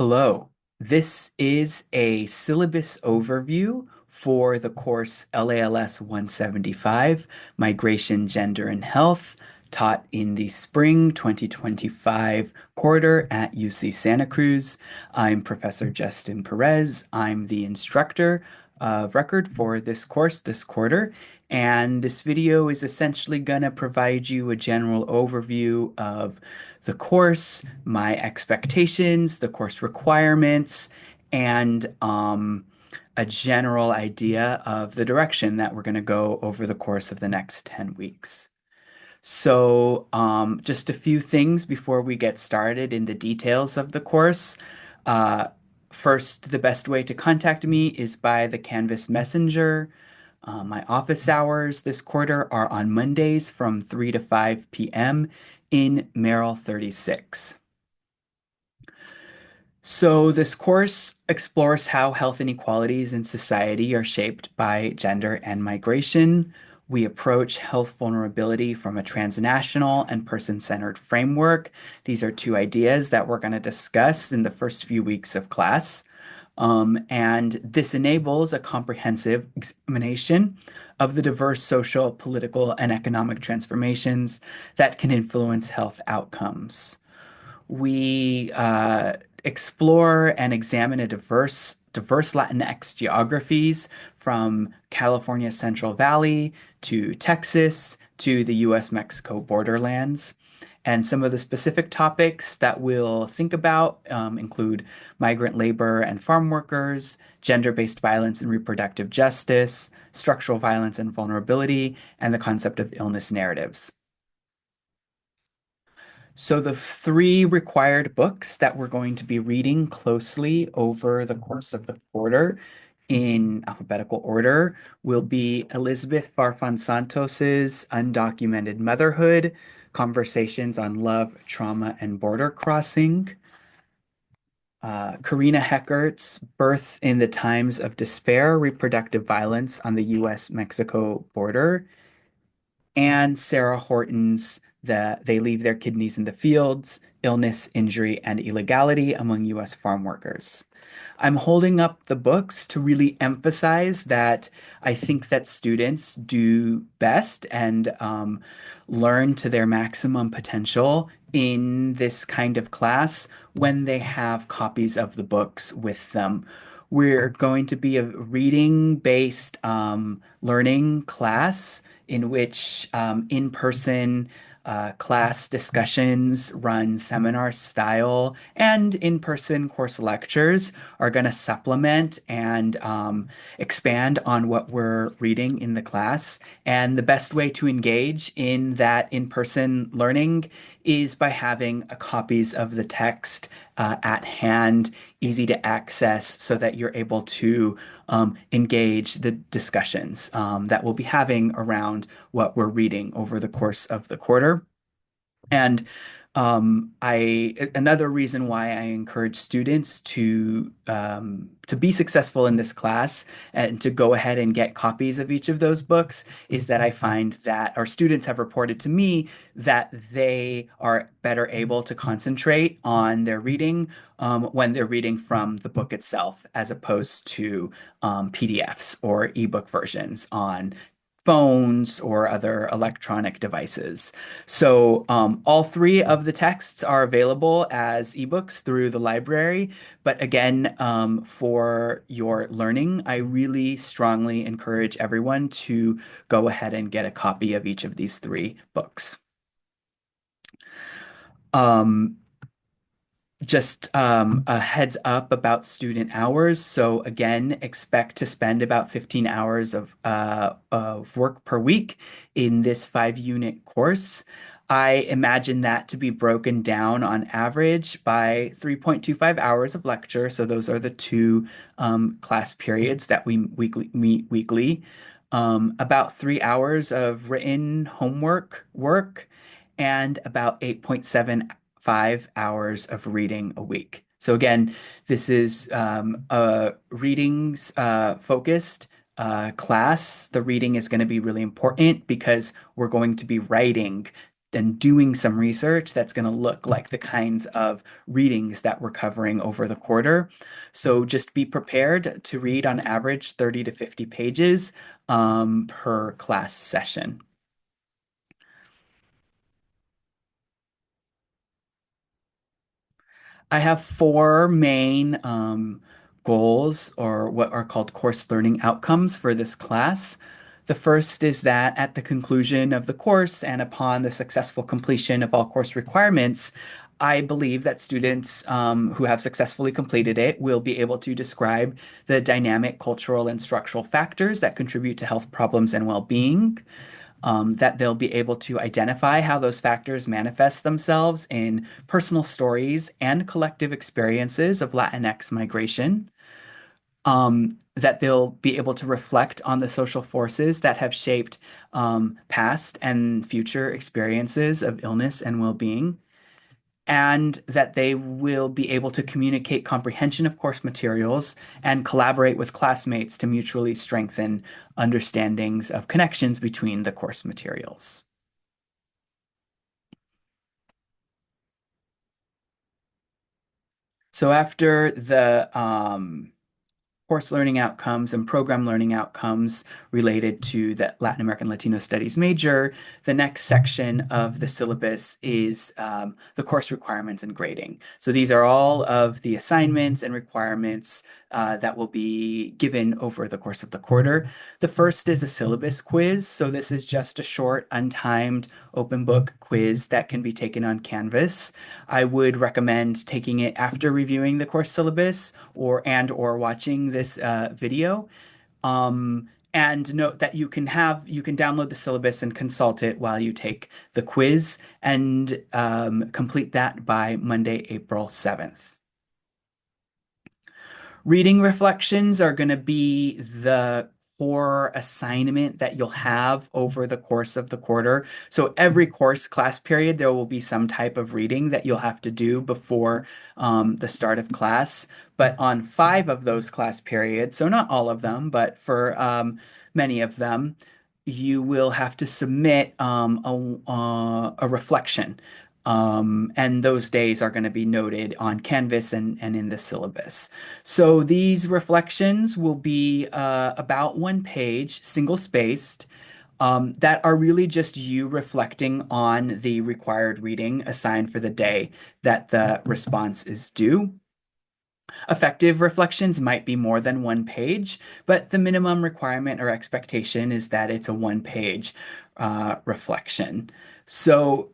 Hello. This is a syllabus overview for the course LALS 175, Migration, Gender, and Health, taught in the spring 2025 quarter at UC Santa Cruz. I'm Professor Justin Perez. I'm the instructor of record for this course this quarter, and this video is essentially going to provide you a general overview of the course, my expectations, the course requirements, and a general idea of the direction that we're going to go over the course of the next 10 weeks. So, just a few things before we get started in the details of the course. Uh, First, the best way to contact me is by the Canvas Messenger. My office hours this quarter are on Mondays from 3 to 5 p.m. in Merrill 36. So, this course explores how health inequalities in society are shaped by gender and migration. We approach health vulnerability from a transnational and person-centered framework. These are two ideas that we're going to discuss in the first few weeks of class. And this enables a comprehensive examination of the diverse social, political, and economic transformations that can influence health outcomes. We explore and examine a diverse Latinx geographies from California Central Valley to Texas to the US-Mexico borderlands. And some of the specific topics that we'll think about include migrant labor and farm workers, gender-based violence and reproductive justice, structural violence and vulnerability, and the concept of illness narratives. So the three required books that we're going to be reading closely over the course of the quarter in alphabetical order will be Elizabeth Farfan-Santos's Undocumented Motherhood, Conversations on Love, Trauma, and Border Crossing, Karina Heckert's Birth in the Times of Despair, Reproductive Violence on the US-Mexico Border, and Sarah Horton's They Leave Their Kidneys in the Fields, Illness, Injury, and Illegality Among U.S. Farm Workers. I'm holding up the books to really emphasize that I think that students do best and learn to their maximum potential in this kind of class when they have copies of the books with them. We're going to be a reading-based learning class in which in-person class discussions run seminar style and in-person course lectures are going to supplement and expand on what we're reading in the class. And the best way to engage in that in-person learning is by having copies of the text at hand, easy to access, so that you're able to engage the discussions that we'll be having around what we're reading over the course of the quarter. And another reason why I encourage students to be successful in this class and to go ahead and get copies of each of those books is that I find that our students have reported to me that they are better able to concentrate on their reading when they're reading from the book itself, as opposed to PDFs or ebook versions on phones or other electronic devices. So all three of the texts are available as ebooks through the library. But again, for your learning, I really strongly encourage everyone to go ahead and get a copy of each of these three books. Um, just a heads up about student hours. So again, expect to spend about 15 hours of work per week in this 5-unit course. I imagine that to be broken down on average by 3.25 hours of lecture. So those are the two class periods that we meet weekly. About 3 hours of written homework work and about 8.75 hours of reading a week. So again, this is a readings focused class. The reading is going to be really important because we're going to be writing and doing some research that's going to look like the kinds of readings that we're covering over the quarter. So just be prepared to read on average 30 to 50 pages per class session. I have four main goals, or what are called course learning outcomes for this class. The first is that at the conclusion of the course and upon the successful completion of all course requirements, I believe that students who have successfully completed it will be able to describe the dynamic, cultural, and structural factors that contribute to health problems and well-being, that they'll be able to identify how those factors manifest themselves in personal stories and collective experiences of Latinx migration, that they'll be able to reflect on the social forces that have shaped past and future experiences of illness and well-being, and that they will be able to communicate comprehension of course materials and collaborate with classmates to mutually strengthen understandings of connections between the course materials. So after the course learning outcomes and program learning outcomes related to the Latin American Latino Studies major, the next section of the syllabus is the course requirements and grading. So these are all of the assignments and requirements that will be given over the course of the quarter. The first is a syllabus quiz. So this is just a short, untimed, open book quiz that can be taken on Canvas. I would recommend taking it after reviewing the course syllabus or watching this video. And note that you can download the syllabus and consult it while you take the quiz and complete that by Monday, April 7th. Reading reflections are going to be the core assignment that you'll have over the course of the quarter. So every course class period, there will be some type of reading that you'll have to do before the start of class. But on 5 of those class periods, so not all of them, but for many of them, you will have to submit a reflection. And those days are going to be noted on Canvas and in the syllabus. So these reflections will be about 1 page, single spaced, that are really just you reflecting on the required reading assigned for the day that the response is due. Effective reflections might be more than 1 page, but the minimum requirement or expectation is that it's a 1 page reflection. So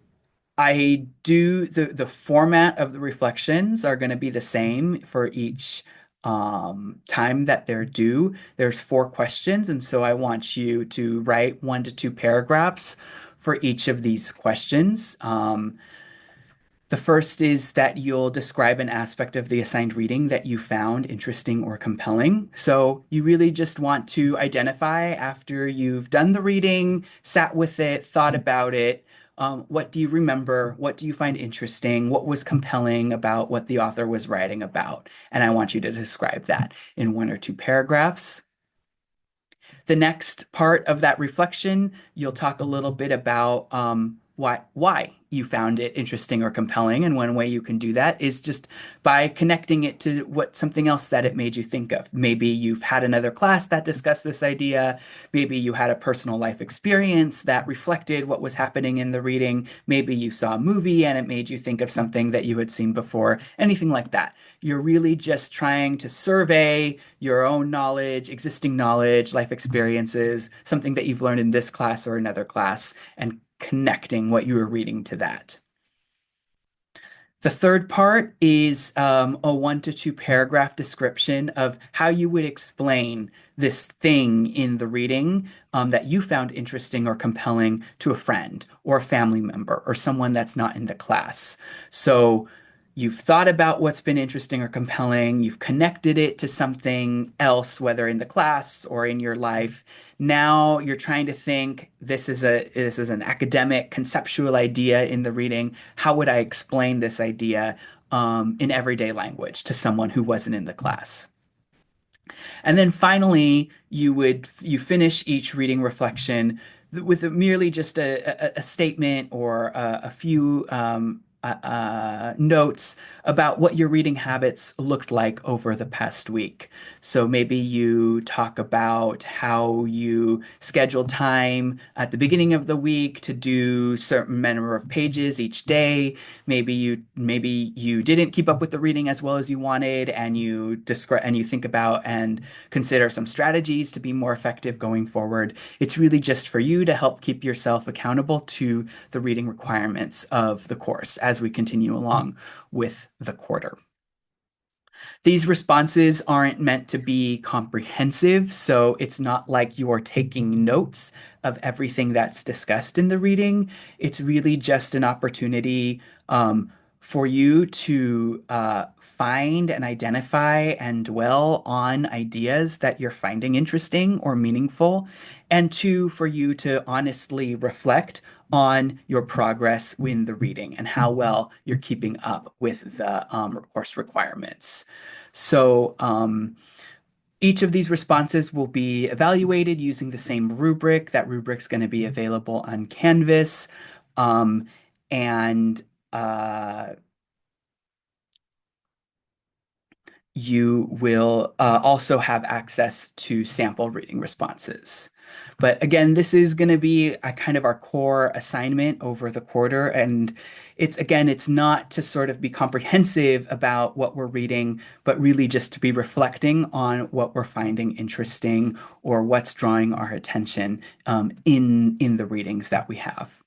I do the format of the reflections are going to be the same for each time that they're due. There's 4 questions, and so I want you to write 1 to 2 paragraphs for each of these questions. The first is that you'll describe an aspect of the assigned reading that you found interesting or compelling. So you really just want to identify after you've done the reading, sat with it, thought about it. What do you remember? What do you find interesting? What was compelling about what the author was writing about? And I want you to describe that in 1 or 2 paragraphs. The next part of that reflection, you'll talk a little bit about why you found it interesting or compelling. And one way you can do that is just by connecting it to what something else that it made you think of. Maybe you've had another class that discussed this idea. Maybe you had a personal life experience that reflected what was happening in the reading. Maybe you saw a movie and it made you think of something that you had seen before. Anything like that. You're really just trying to survey your own knowledge, existing knowledge, life experiences, something that you've learned in this class or another class, and connecting what you were reading to that. The third part is a 1 to 2 paragraph description of how you would explain this thing in the reading that you found interesting or compelling to a friend or a family member or someone that's not in the class. So you've thought about what's been interesting or compelling, you've connected it to something else, whether in the class or in your life. Now you're trying to think, this is an academic conceptual idea in the reading. How would I explain this idea in everyday language to someone who wasn't in the class? And then finally, you finish each reading reflection with merely just a statement or a few notes about what your reading habits looked like over the past week. So maybe you talk about how you scheduled time at the beginning of the week to do certain number of pages each day. Maybe you didn't keep up with the reading as well as you wanted, and you think about and consider some strategies to be more effective going forward. It's really just for you to help keep yourself accountable to the reading requirements of the course as we continue along with the quarter. These responses aren't meant to be comprehensive, so it's not like you're taking notes of everything that's discussed in the reading. It's really just an opportunity for you to find and identify and dwell on ideas that you're finding interesting or meaningful, and two, for you to honestly reflect on your progress in the reading and how well you're keeping up with the course requirements. So each of these responses will be evaluated using the same rubric. That rubric's going to be available on Canvas. Um, and you will also have access to sample reading responses. But again, this is going to be a kind of our core assignment over the quarter. And it's not to sort of be comprehensive about what we're reading, but really just to be reflecting on what we're finding interesting or what's drawing our attention in the readings that we have.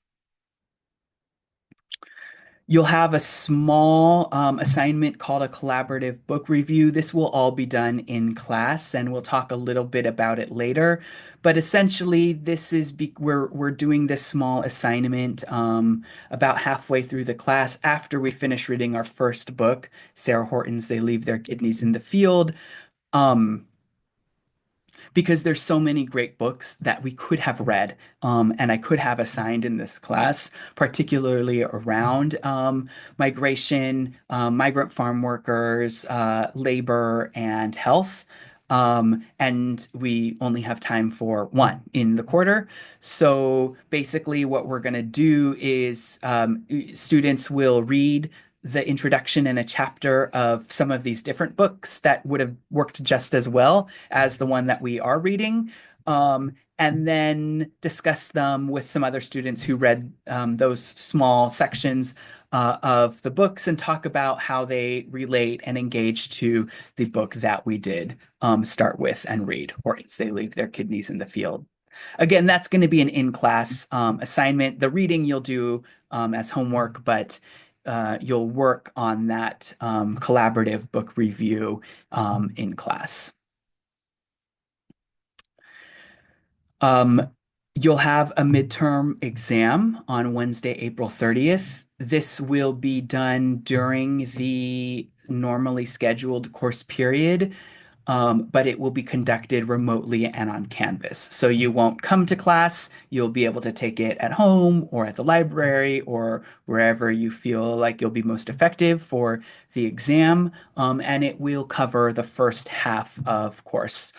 You'll have a small assignment called a collaborative book review. This will all be done in class, and we'll talk a little bit about it later. But essentially, we're doing this small assignment about halfway through the class after we finish reading our first book, Sarah Horton's "They Leave Their Kidneys in the Field." Um, because there's so many great books that we could have read and I could have assigned in this class, particularly around migration, migrant farm workers, labor, and health. And we only have time for one in the quarter. So basically, what we're going to do is students will read the introduction and a chapter of some of these different books that would have worked just as well as the one that we are reading, and then discuss them with some other students who read those small sections of the books and talk about how they relate and engage to the book that we did start with and read, or else they leave their kidneys in the field. Again, that's going to be an in-class assignment. The reading you'll do as homework, but you'll work on that collaborative book review in class. Um, you'll have a midterm exam on Wednesday, April 30th. This will be done during the normally scheduled course period, but it will be conducted remotely and on Canvas. So you won't come to class. You'll be able to take it at home or at the library or wherever you feel like you'll be most effective for the exam. And it will cover the first half of course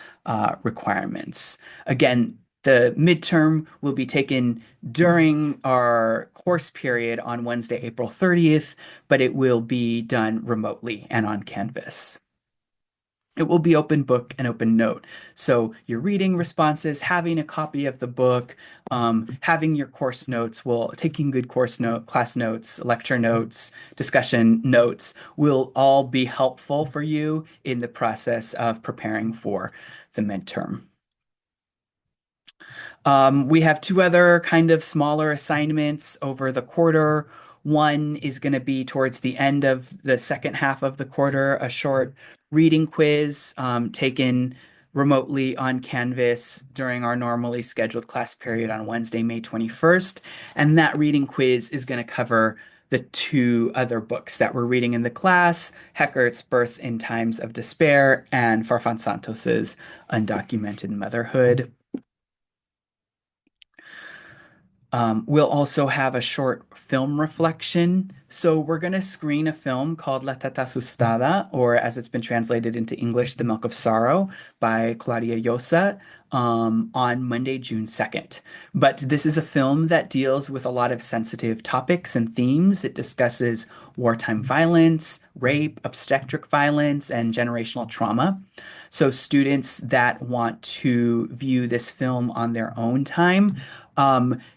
requirements. Again, the midterm will be taken during our course period on Wednesday, April 30th, but it will be done remotely and on Canvas. It will be open book and open note. So your reading responses, having a copy of the book, having your course notes taking good class notes, lecture notes, discussion notes will all be helpful for you in the process of preparing for the midterm. We have two other kind of smaller assignments over the quarter. One is going to be towards the end of the second half of the quarter, a short reading quiz taken remotely on Canvas during our normally scheduled class period on Wednesday, May 21st. And that reading quiz is going to cover the two other books that we're reading in the class, Heckert's Birth in Times of Despair and Farfan Santos's Undocumented Motherhood. We'll also have a short film reflection. So we're going to screen a film called La Teta Asustada, or as it's been translated into English, The Milk of Sorrow by Claudia Llosa, on Monday, June 2nd. But this is a film that deals with a lot of sensitive topics and themes. It discusses wartime violence, rape, obstetric violence, and generational trauma. So students that want to view this film on their own time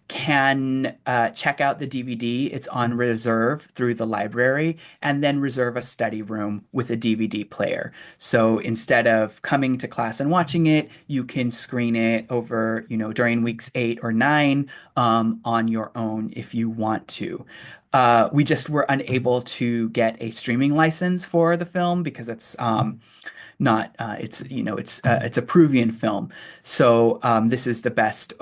can check out the DVD. It's on reserve through the library, and then reserve a study room with a DVD player. So instead of coming to class and watching it, you can screen it over, during weeks 8 or 9 on your own if you want to. We just were unable to get a streaming license for the film because it's not it's a Peruvian film, so this is the best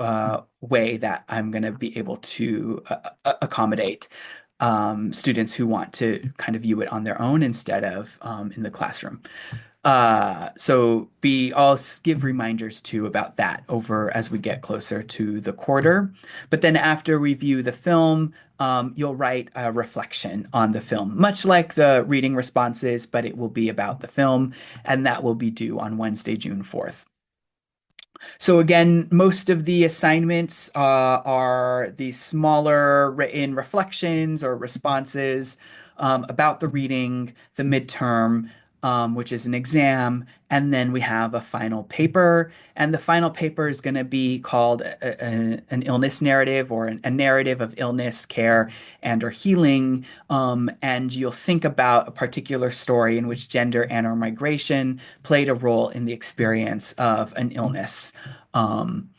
way that I'm going to be able to accommodate students who want to kind of view it on their own instead of in the classroom. I'll give reminders too about that over as we get closer to the quarter. But then after we view the film, you'll write a reflection on the film, much like the reading responses, but it will be about the film, and that will be due on Wednesday, June 4th. So again, most of the assignments are these smaller written reflections or responses about the reading, the midterm, which is an exam, and then we have a final paper. And the final paper is going to be called an illness narrative or a narrative of illness, care, and or healing. And you'll think about a particular story in which gender and or migration played a role in the experience of an illness. Um,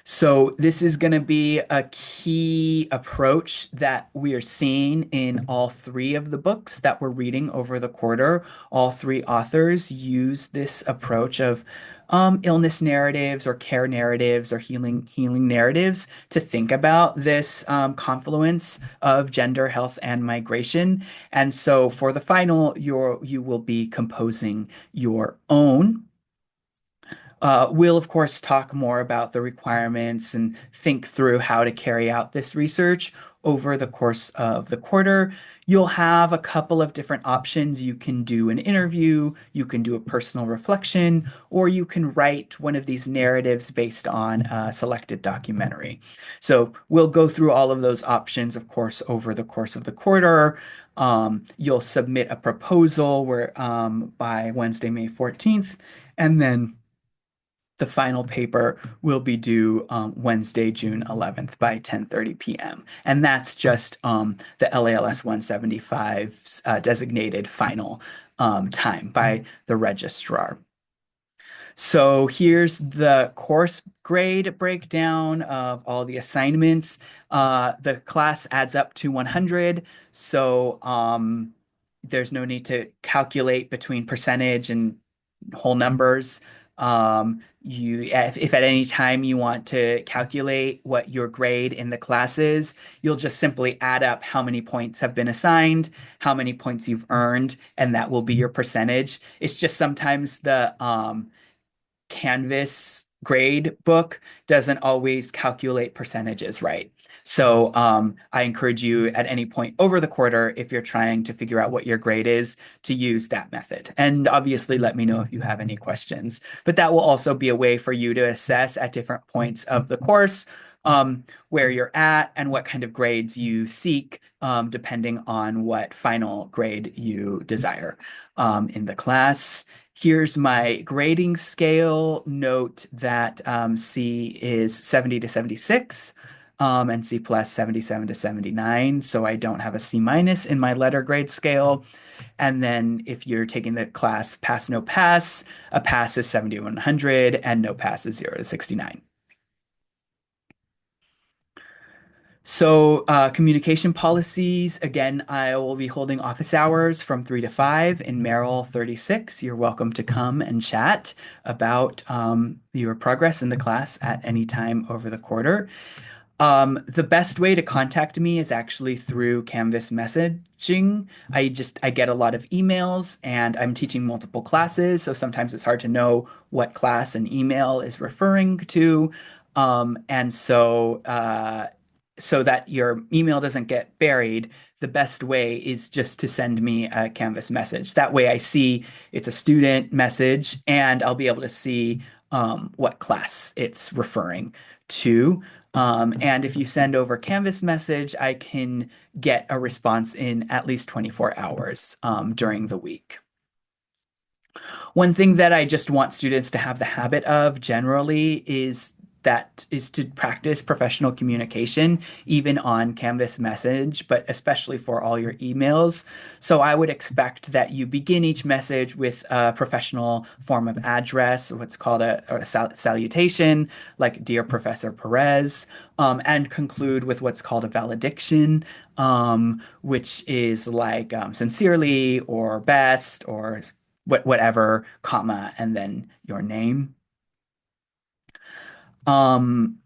so this is going to be a key approach that we are seeing in all three of the books that we're reading over the quarter. All three authors use this approach of illness narratives or care narratives or healing narratives to think about this confluence of gender, health, and migration. And so for the final, you will be composing your own. We'll, of course, talk more about the requirements and think through how to carry out this research over the course of the quarter. You'll have a couple of different options. You can do an interview, you can do a personal reflection, or you can write one of these narratives based on a selected documentary. So we'll go through all of those options, of course, over the course of the quarter. You'll submit a proposal by Wednesday, May 14th, and then the final paper will be due Wednesday, June 11th by 10:30 p.m. And that's just the LALS 175's designated final time by the registrar. So here's the course grade breakdown of all the assignments. The class adds up to 100, so there's no need to calculate between percentage and whole numbers. If at any time you want to calculate what your grade in the class is, you'll just simply add up how many points have been assigned, how many points you've earned, and that will be your percentage. It's just sometimes the Canvas grade book doesn't always calculate percentages right. So I encourage you at any point over the quarter, if you're trying to figure out what your grade is, to use that method. And obviously, let me know if you have any questions. But that will also be a way for you to assess at different points of the course where you're at and what kind of grades you seek, depending on what final grade you desire in the class. Here's my grading scale. Note that C is 70 to 76 and C plus 77 to 79. So I don't have a C minus in my letter grade scale. And then if you're taking the class pass, no pass, a pass is 70 to 100 and no pass is 0 to 69. So, communication policies. Again, I will be holding office hours from 3 to 5 in Merrill 36. You're welcome to come and chat about your progress in the class at any time over the quarter. The best way to contact me is actually through Canvas messaging. I get a lot of emails and I'm teaching multiple classes, so sometimes it's hard to know what class an email is referring to. And so so that your email doesn't get buried, the best way is just to send me a Canvas message. That way I see it's a student message and I'll be able to see what class it's referring to. And if you send over Canvas message, I can get a response in at least 24 hours during the week. One thing that I just want students to have the habit of generally is to practice professional communication, even on Canvas Message, but especially for all your emails. So I would expect that you begin each message with a professional form of address, what's called a salutation, like Dear Professor Perez, and conclude with what's called a valediction, which is like sincerely or best or whatever, comma, and then your name. Um,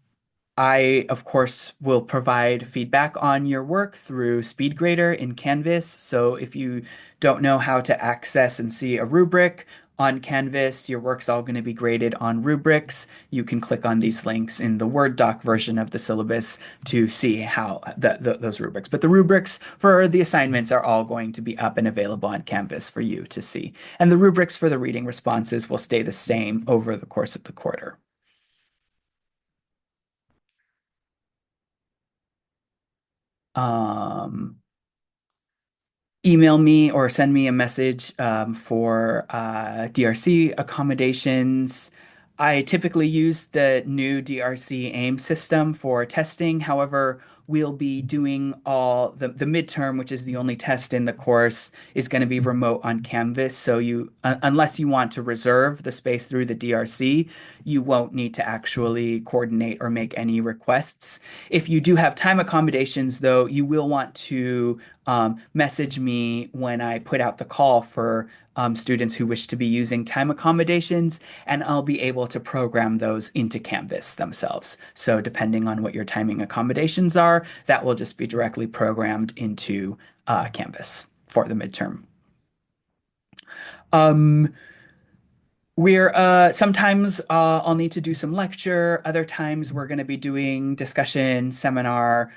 I, of course, will provide feedback on your work through SpeedGrader in Canvas. So if you don't know how to access and see a rubric on Canvas, your work's all going to be graded on rubrics. You can click on these links in the Word doc version of the syllabus to see how those rubrics. But the rubrics for the assignments are all going to be up and available on Canvas for you to see. And the rubrics for the reading responses will stay the same over the course of the quarter. Um, Email me or send me a message for DRC accommodations. I typically use the new DRC AIM system for testing. However, we'll be doing all the midterm, which is the only test in the course, is going to be remote on Canvas. So unless you want to reserve the space through the DRC, you won't need to actually coordinate or make any requests. If you do have time accommodations, though, you will want to message me when I put out the call for students who wish to be using time accommodations, and I'll be able to program those into Canvas themselves. So depending on what your timing accommodations are, that will just be directly programmed into Canvas for the midterm. Um, we're sometimes I'll need to do some lecture. Other times we're going to be doing discussion, seminar,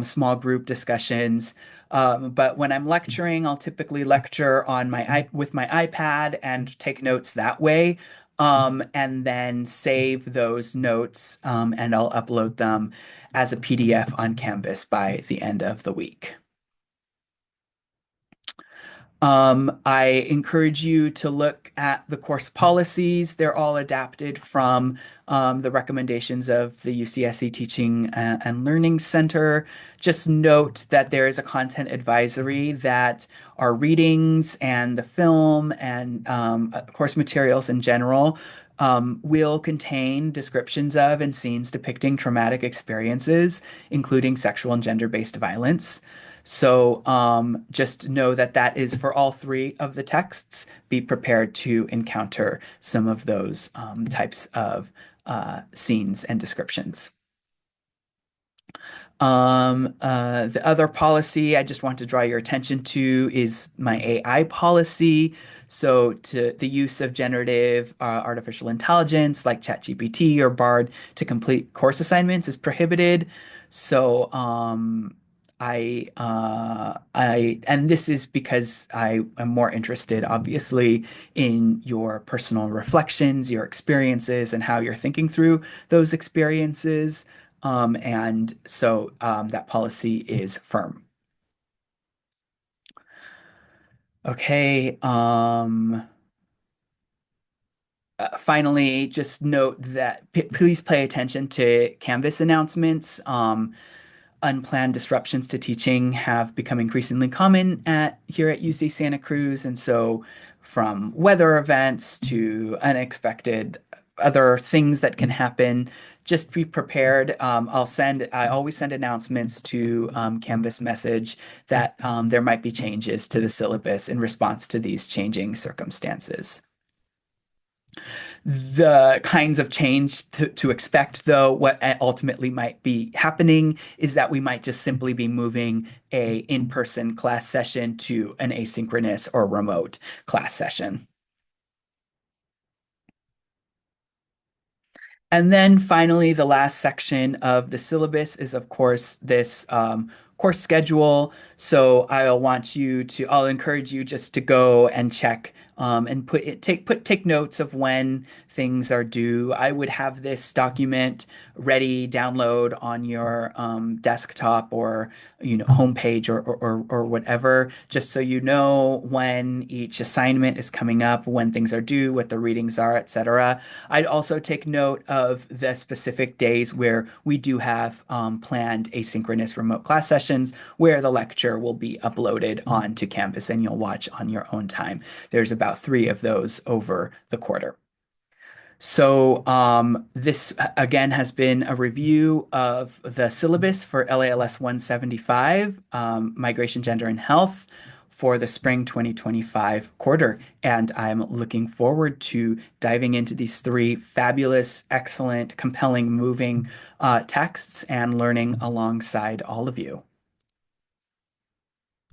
small group discussions. But when I'm lecturing, I'll typically lecture on with my iPad and take notes that way. And then save those notes, and I'll upload them as a PDF on Canvas by the end of the week. I encourage you to look at the course policies. They're all adapted from the recommendations of the UCSC Teaching and Learning Center. Just note that there is a content advisory that our readings and the film and course materials in general will contain descriptions of and scenes depicting traumatic experiences, including sexual and gender-based violence. So just know that that is for all three of the texts. Be prepared to encounter some of those types of scenes and descriptions. The other policy I just want to draw your attention to is my AI policy. So to the use of generative artificial intelligence like ChatGPT or Bard to complete course assignments is prohibited. So and this is because I am more interested, obviously, in your personal reflections, your experiences, and how you're thinking through those experiences. And so that policy is firm. Okay. Finally, just note that please pay attention to Canvas announcements. Unplanned disruptions to teaching have become increasingly common here at UC Santa Cruz, and so from weather events to unexpected other things that can happen, just be prepared. I always send announcements to Canvas message that there might be changes to the syllabus in response to these changing circumstances. The kinds of change to expect, though, what ultimately might be happening is that we might just simply be moving a in-person class session to an asynchronous or remote class session. And then finally, the last section of the syllabus is, of course, this course schedule. So I'll encourage you just to go and check and take notes of when things are due. I would have this document ready, download on your desktop or homepage or whatever, just so you know when each assignment is coming up, when things are due, what the readings are, etc. I'd also take note of the specific days where we do have planned asynchronous remote class sessions where the lecture will be uploaded onto Canvas and you'll watch on your own time. There's about 3 of those over the quarter. So this again has been a review of the syllabus for LALS 175, Migration, Gender, and Health for the spring 2025 quarter. And I'm looking forward to diving into these 3 fabulous, excellent, compelling, moving texts and learning alongside all of you.